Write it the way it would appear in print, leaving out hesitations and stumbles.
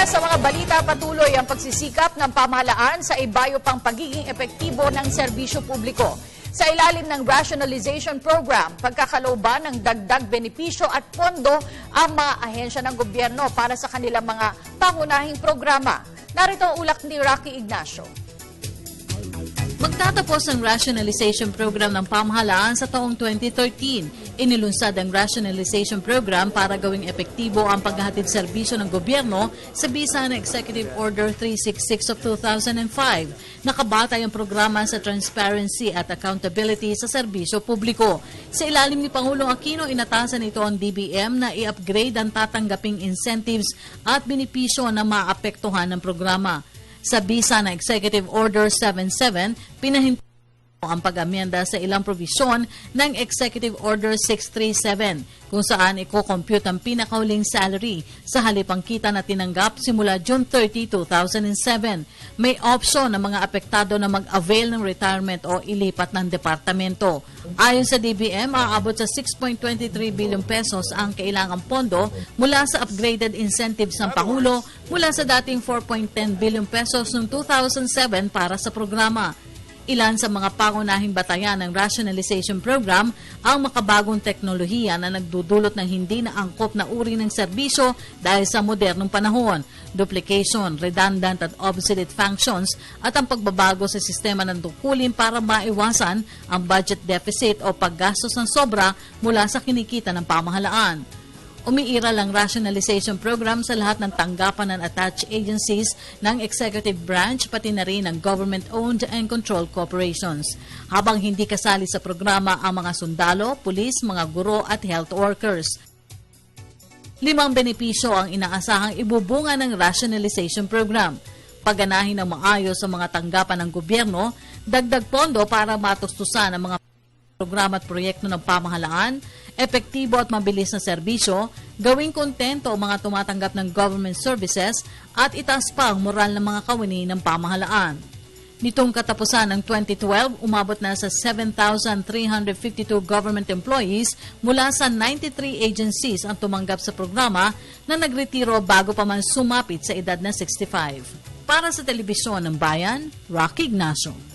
Sa mga balita, patuloy ang pagsisikap ng pamahalaan sa ibayo pang pagiging epektibo ng serbisyo publiko. Sa ilalim ng rationalization program, pagkakalooban ng dagdag benepisyo at pondo ang mga ahensya ng gobyerno para sa kanilang mga pangunahing programa. Narito ang ulak ni Rocky Ignacio. Magtatapos ang rationalization program ng pamahalaan sa taong 2013. Inilunsad ang rationalization program para gawing epektibo ang paghahatid serbisyo ng gobyerno sa bisa ng Executive Order 366 of 2005. Nakabatay ang programa sa transparency at accountability sa serbisyo publiko. Sa ilalim ni Pangulong Aquino, inatasan ito ang DBM na i-upgrade ang tatanggaping incentives at benepisyo na maapektuhan ng programa. Sa bisa ng Executive Order 77, pinahinto ang pag-amyenda sa ilang provisyon ng Executive Order 637 kung saan i-compute ang pinakahuling salary sa halipang kita na tinanggap simula June 30, 2007. May option ng mga apektado na mag-avail ng retirement o ilipat ng departamento. Ayon sa DBM, aabot sa 6.23 billion pesos ang kailangang pondo mula sa upgraded incentives ng Pangulo mula sa dating 4.10 billion pesos noong 2007 para sa programa. Ilan sa mga pangunahing batayan ng rationalization program ang makabagong teknolohiya na nagdudulot ng hindi na angkop na uri ng serbisyo dahil sa modernong panahon, duplication, redundant at obsolete functions at ang pagbabago sa sistema ng tungkulin para maiwasan ang budget deficit o paggastos ng sobra mula sa kinikita ng pamahalaan. Umiiral ang rationalization program sa lahat ng tanggapan ng attached agencies ng executive branch pati na rin ng government-owned and controlled corporations. Habang hindi kasali sa programa ang mga sundalo, pulis, mga guro at health workers. 5 benepisyo ang inaasahang ibubunga ng rationalization program. Pagganahin ng maayos sa mga tanggapan ng gobyerno, dagdag pondo para matustusan ang mga programa at proyekto ng pamahalaan, epektibo at mabilis na serbisyo, gawing kontento ang mga tumatanggap ng government services at itaas pa ang moral ng mga kawani ng pamahalaan. Nitong katapusan ng 2012, umabot na sa 7,352 government employees mula sa 93 agencies ang tumanggap sa programa na nagretiro bago pa man sumapit sa edad na 65. Para sa Telebisyon ng Bayan, Rocky Ignacio.